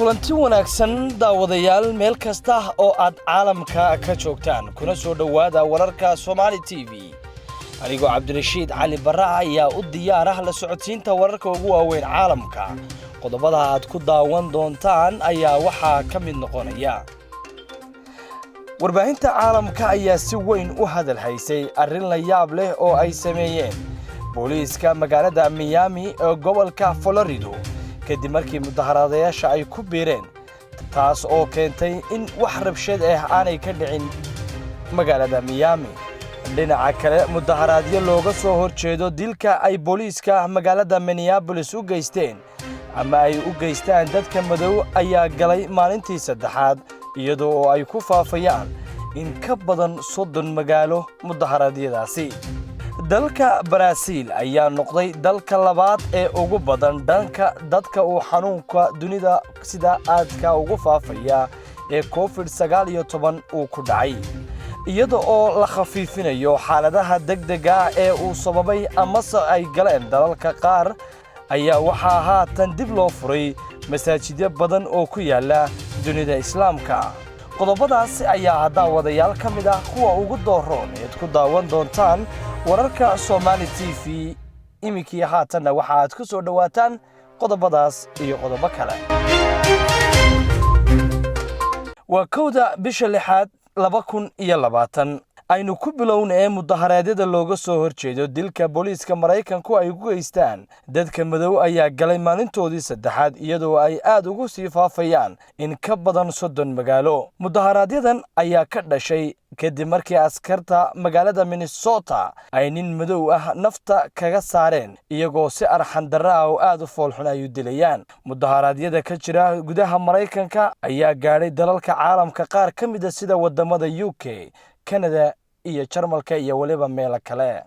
kulanti wanaagsan daawadayaal meel kasta oo aad caalamka ka joogtaan kuna soo dhawaada wararka Somali TV anigoo Cabdirashiid Cali Barra ayaa u diyaar la socodsiinta wararka ugu waaweyn caalamka qodobada aad ku daawan doontaan ayaa waxa ka mid noqonaya warbaahinta caalamka ayaa si weyn u hadal haysay arrin la yaab leh oo ay sameeyeen booliiska magaalada Miami ee gobolka Florida kadib markii mudaharaadayaasha ay ku biireen taas oo keentay in wax rabshad ah aanay ka dhicin magaalada Miami dhinaca kale mudaharaadyo looga soo horjeedo dilka ay booliiska magaalada Minneapolis u geysteen ama ay u geystaan dadka madow ayaa galay maalintii saddexaad iyadoo ay ku faafayaan in ka badan 30 magaalo mudaharaadyadaasi dalka Brazil ayaa noqday dalka labaad ee ugu badan dhanka dadka uu xanuunka dunida sida aadka ugu faafaya ee COVID-19 uu ku dhacay iyadoo oo la khafiifinayo xaaladaha degdega ee uu sababay ama ay galeen dalalka qaar ayaa waxaa haatan dib loo furay masaajidyo badan oo ku yaala dunida islaamka qodobadaas ayaa daawadayaal ka mid ah kuwa ugu dooroon ee ku daawan doontaan wararka Somali TV imikii haatanna waxa aad ku soo dhawaataan qodobadaas iyo qodobo kale waa kowda bisha 6 2020 aynu ku bilownay mudaharaadyada looga soo horjeedo dilka booliiska Mareykanku ay ugu geystaan dadka madow ayaa galay maalintoodii saddexaad iyadoo ay aad ugu sii faafayaan in ka badan 30 magaalo mudaharaadyada ayaa ka dhashay kadib markii askarta magaalada Minnesota ay nin madow ah nafta kaga saareen iyagoo si arxan darro ah oo aad u foolxun ay u dilayaan mudaharaadyada ka jira gudaha Mareykanka ayaa gaaray dalalka caalamka qaar ka mid ah sida wadamada UK Canada iyo Jarmalka iyo waliba meel kale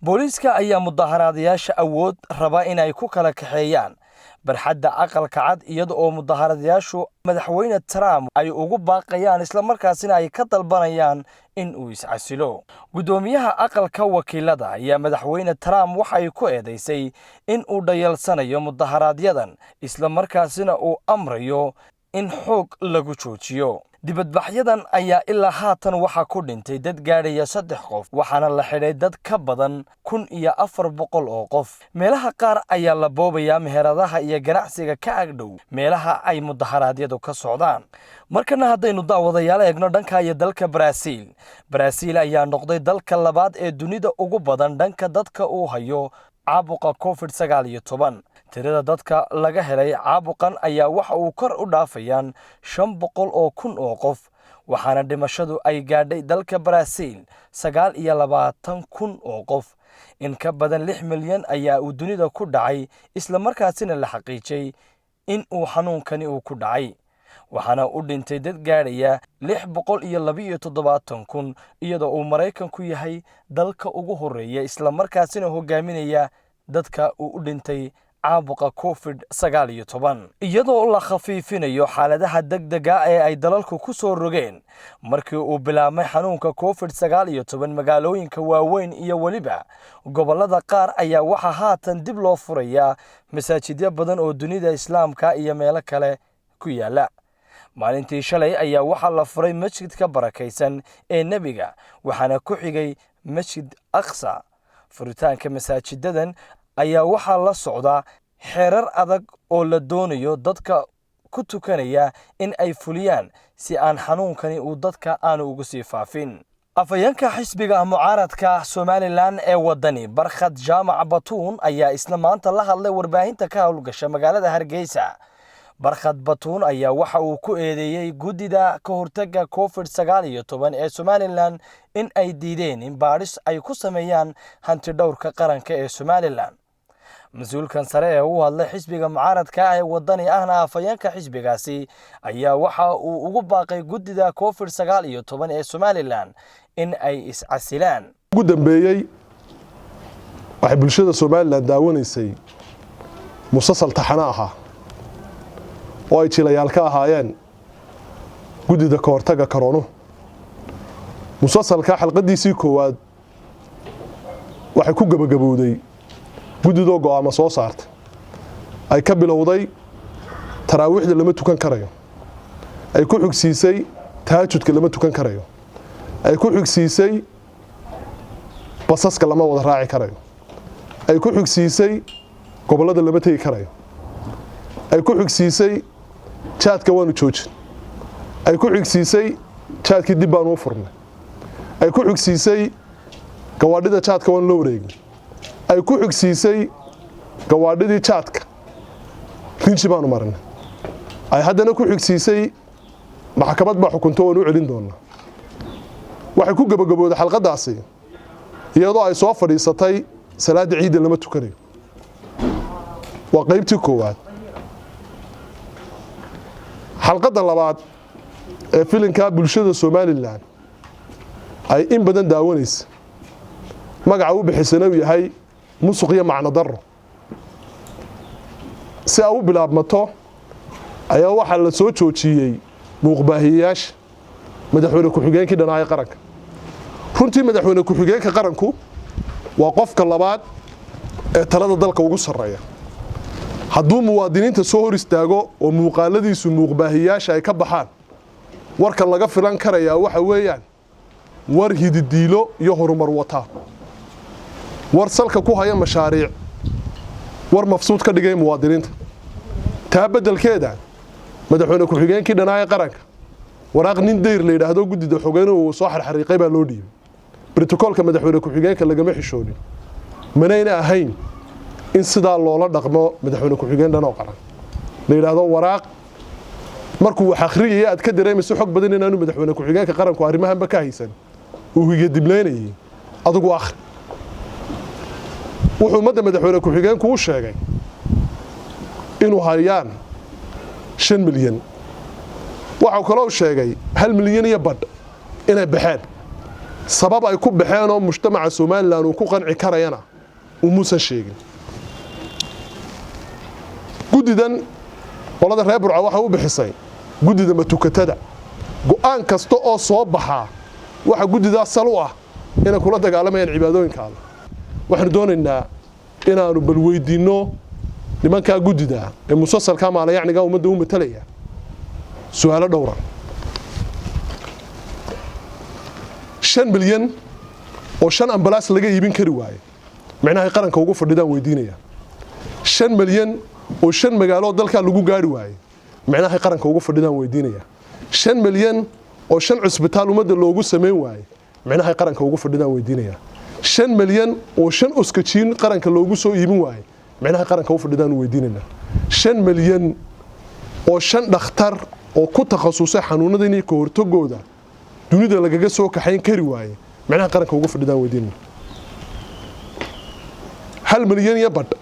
booliiska ayaa mudaharaadayaasha awood raba in ay ku kala kaxeeyaan barxadda aqalka cad iyadoo oo mudaharaadayaashu madaxweyne Trump ay ugu baaqayaan isla markaasina ay ka dalbanayaan in uu iscasilo gudoomiyaha aqalka wakiilada ayaa madaxweyne Trump waxay ku eedeysay in uu dhayalsanayo mudaharaadyadan isla markaasina uu amrayo in xoog lagu joojiyo dibadbaxyadan ayaa ilaa haatan waxa ku dhintay dad gaadhaya 3 qof waxaana la xidhay dad ka badan 1400 oo qof meelaha qaar ayaa la boobaya meheradaha iyo ganacsiga ka agdhow meelaha ay mudaharaadyadu ka socdaan markana haddaynu daawadayaal eegno dhanka iyo dalka Brazil ayaa noqday dalka labaad ee dunida ugu badan dhanka dadka uu hayo caabuqa COVID-19 tirada dadka laga helay caabuqan ayaa waxa uu kor u dhaafayaan 500,000 oo qof waxaana dhimashadu ay gaadhay dalka Brazil 29,000 oo qof in ka badan 6 milyan ayaa uu dunida ku dhacay isla markaasina la xaqiijiyay in uu xanuunkani uu ku dhacay waxaana u dhintay dad gaadhaya 672,000 iyadoo uu Mareykanku yahay dalka ugu horeeya isla markaasina hogaaminaya dadka uu u dhintay caabuqa COVID-19 iyadoo la khafiifinayo xaaladaha degdega ee ay dalalku ku soo rogeen markii uu bilaabmay xanuunka COVID-19 magaalooyinka waaweyn iyo waliba gobolada qaar ayaa waxa haatan dib loo furayaa masaajidyo badan oo dunida islaamka iyo meelo kale ku yaala maalintii shalay ayaa waxa la furay masjidka barakaysan ee nabiga waxaana ku xigay masjid Aqsa furitaanka masaajidadan ayaa waxa la socda xeerar adag oo la doonayo dadka ku tukanaya in ay fuliyaan si aan xanuunkani uu dadka aanu ugu sii faafin afayeenka xisbiga mucaaradka Somaliland ee wadani Barkhad Jaamac Batuun ayaa isla maanta la hadlay warbaahinta ka howlgasha magaalada Hargeysa Barkhad Batuun ayaa waxa uu ku eedeeyay gudida ka hortagga COVID-19 ee Somaliland in ay diideen in baaris ay ku sameeyaan hanti dhowrka qaranka ee Somaliland mas'uulkan sare ee u hadlay xisbiga mucaaradka ee wadani ahna afayeenka xisbigaasi ayaa waxa uu ugu baaqay gudida COVID-19 ee Somaliland in ay iscasilaan ugu dambeeyay waxa bulshada Somaliland daawanaysay musalsal taxana aha oo ay jilayaal ka ahaayeen gudida ka hortagga corona musalsalka xalqadiisii koowaad waxay ku gabagabowday gudidoo go'aamo soo saartay ay ka bilowday taraawiixda lama tukan karayo ay ku xigsiisay taajudka lama tukan karayo ay ku xigsiisay basaska lama wada raaci karayo ay ku xigsiisay gobolada lama tegi karayo ay ku xigsiisay jaadka waanu joojin ay ku xigsiisay jaadkii dib baanu u furnay ay ku xigsiisay gawaadhida jaadka waan loo wareegin ay ku xigsiisay gawaadhidii jaadka rinji baanu marinay ay haddana ku xigsiisay maxkamad baa xukunto waan u celin doonaa waxay ku gabagabooday xalqadaasi iyadoo ay soo fadhiisatay salaada ciidda lama tukanayo waa qaybtii koowaad xalqada labaad ee filinka bulshada Soomaaliland ay in badan daawanaysa magaca uu bixisana uu yahay musuq iyo macna darro si ay u bilaabmato ayaa waxa la soo joojiyay muuqbaahiyaasha madaxweyne ku-xigeenkii dhanaaye qaranka runtii madaxweyne ku-xigeenka qaranku waa qofka labaad ee talada dalka ugu sareeya hadduu muwaadiniinta soo hor istaago oo muuqaaladiisu muuqbaahiyaasha ay ka baxaan warkan laga filan karayaa waxa weeyaan war hididiilo iyo horumar wata war salka ku haya mashaariic war mafsuud ka dhigay muwaadiniinta taa bedelkeeda madaxweyne ku-xigeenkii dhanaaye qaranka waraaq nin deyr la yiraahdo gudida xogeynuhu soo xarxariiqay baa loo dhiibay brotokoolka madaxweyne ku-xigeenka lagama xishoonin manayna ahayn in sidaa loola dhaqmo madaxweyne ku-xigeen dhan oo qaran la yiraahdo waraaq markuu wax akhriyay aad ka dareemayso xog badan inaanu madaxweyne ku-xigeenka qaranku arrimahanba ka haysan uu higa dibleynayay adigu akhri wuxuu madaxweyne ku-xigeenku u sheegay inuu hayaan 5 milyan waxa kaloo sheegay 1 milyan iyo badh inay baxeen sabab ay ku baxeen oo mujtamaca Soomaaliland uu ku qanci karayana umuusan sheegin gudidan qolada reer Burca waxa uu bixisay gudida matukatada go'aan kasta oo soo baxa waxa gudida sal u ah inay kula dagaalamayaan cibaadooyinka Allah waxaan doonaynaa inaanu bal weydiino nimanka gudida ee musalsalka maalayacniga ummadda u matalaya su'aalo dhowr ah 5 milyan oo 5 ambalaas laga iibin kari waaye macnaha qaranka ugu fadhidaan weydiinaya 5 milyan oo 5 magaalo dalka lagu gaari waaye macnaha qaranka ugu fadhidaan weydiinaya 5 milyan oo 5 cusbitaal ummadda loogu sameyn waaye macnaha qaranka ugu fadhidaan weydiinaya 5 milyan oo 5 uskajiin qaranka loogu soo iibin waaye macnaha qaranka ugu fadhidaan weydiinayna 5 milyan oo 5 dhakhtar oo ku takhasusay xanuunada inay ka hortagooda dunida lagaga soo kaxayn kari waaye macnaha qaranka ugu fadhidaan weydiinayna 1 milyan iyo badh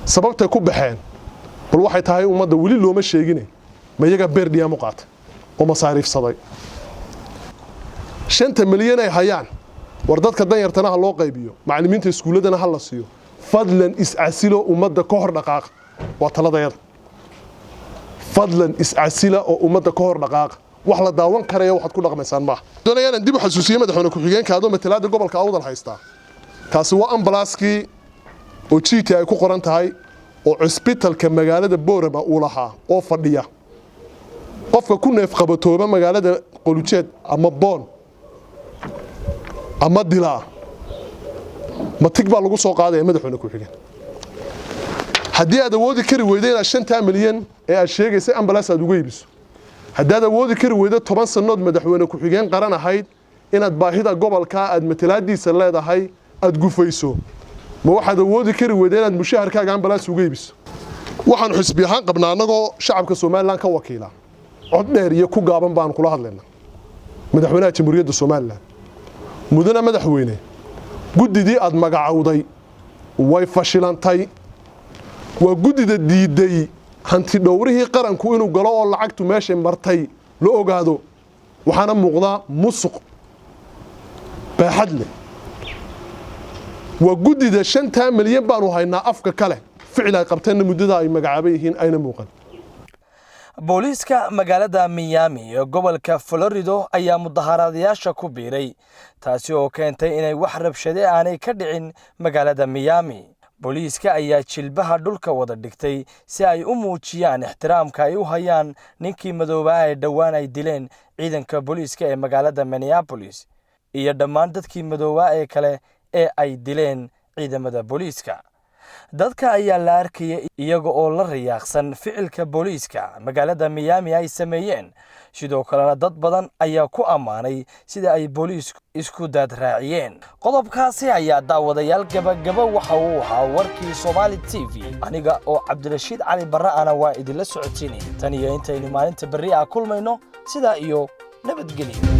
sababta ku baxeen bal waxay tahay ummadda wali looma sheegin ma iyaga beer dhiyaamo qaata oo masaariifsaday 5 milyan ay hayaan war dadka danyartana loo qaybiyo macallimiinta iskuuladana hal la siiyo fadlan is'asilo ummadda ka hor dhaqaaq waa taladayada fadlan is'asila oo ummadda ka hor dhaqaaq wax la daawan karayo waxaad ku dhaqmaysaan ma doonayaan dib u xasuusiyo madaxweyne ku-xigeenka adoo matalaada gobolka Awdal haysta kaasi waa ambalaaskii oo jiiti ay ku qoran tahay oo cusbitaalka magaalada Boorama uu lahaa oo fadhiya qofka ku neef qabatooba magaalada Qolujeed ama Boon ama Dilaa matig baa lagu soo qaaday madaxweyne ku-xigeen haddii aad awoodi kari weydeen 5 milyan ee aad sheegaysay ambalaas aad uga iibiso haddii aad awoodi kari weydo 10 sanood madaxweyne ku-xigeen qaran ahayd inaad baahida gobolka aad matalaadiisa leedahay aad gufayso ma waxaad awoodi kari weydeen inaad mushaharkaaga ambalaas uga iibiso waxaan xisbi ahaan qabnaa anagoo shacabka Soomaaliland ka wakiila cod dheer iyo ku gaaban baan kula hadlaynaa madaxweynaha jamhuuriyadda Soomaaliland mudana madaxweyne gudidii aad magacawday way fashilantay waa gudida diiday hanti dhowrihii qaranku inuu galo oo lacagtu meesha martay la ogaado waxaana muuqda musuq baaxad leh waa gudida 5 milyan baanu haynaa afka kale ficil ay qabteen muddada ay magacaabay yihiin ayna muuqan booliiska magaalada Miami ee gobolka Florida ayaa mudaharaadayaasha ku biiray taasi oo keentay inay wax rabshade aanay ka dhicin magaalada Miami booliiska ayaa jilbaha dhulka wada dhigtay si ay u muujiyaan ixtiraamka ay u hayaan ninkii madoobaa ee dhowaan ay dileen ciidanka booliiska ee magaalada Minneapolis iyo dhammaan dadkii madoobaa ee kale ee ay dileen ciidamada booliiska. dadka ayaa la arkayay iyaga oo la riyaaqsan ficilka booliiska magaalada Miami ay sameeyeen. sidoo kalena dad badan ayaa ku amaanay sida ay booliisku isku dad raaciyeen. qodobkaasi ayaa daawadayaal gabagaba waxa uu ahaa warkii Somali TV. aniga oo Cabdirashiid Cali Barra ana waa idin la socodsiinay tan iyo intaynu maalinta berri kulmayno sida iyo nabadgelyo.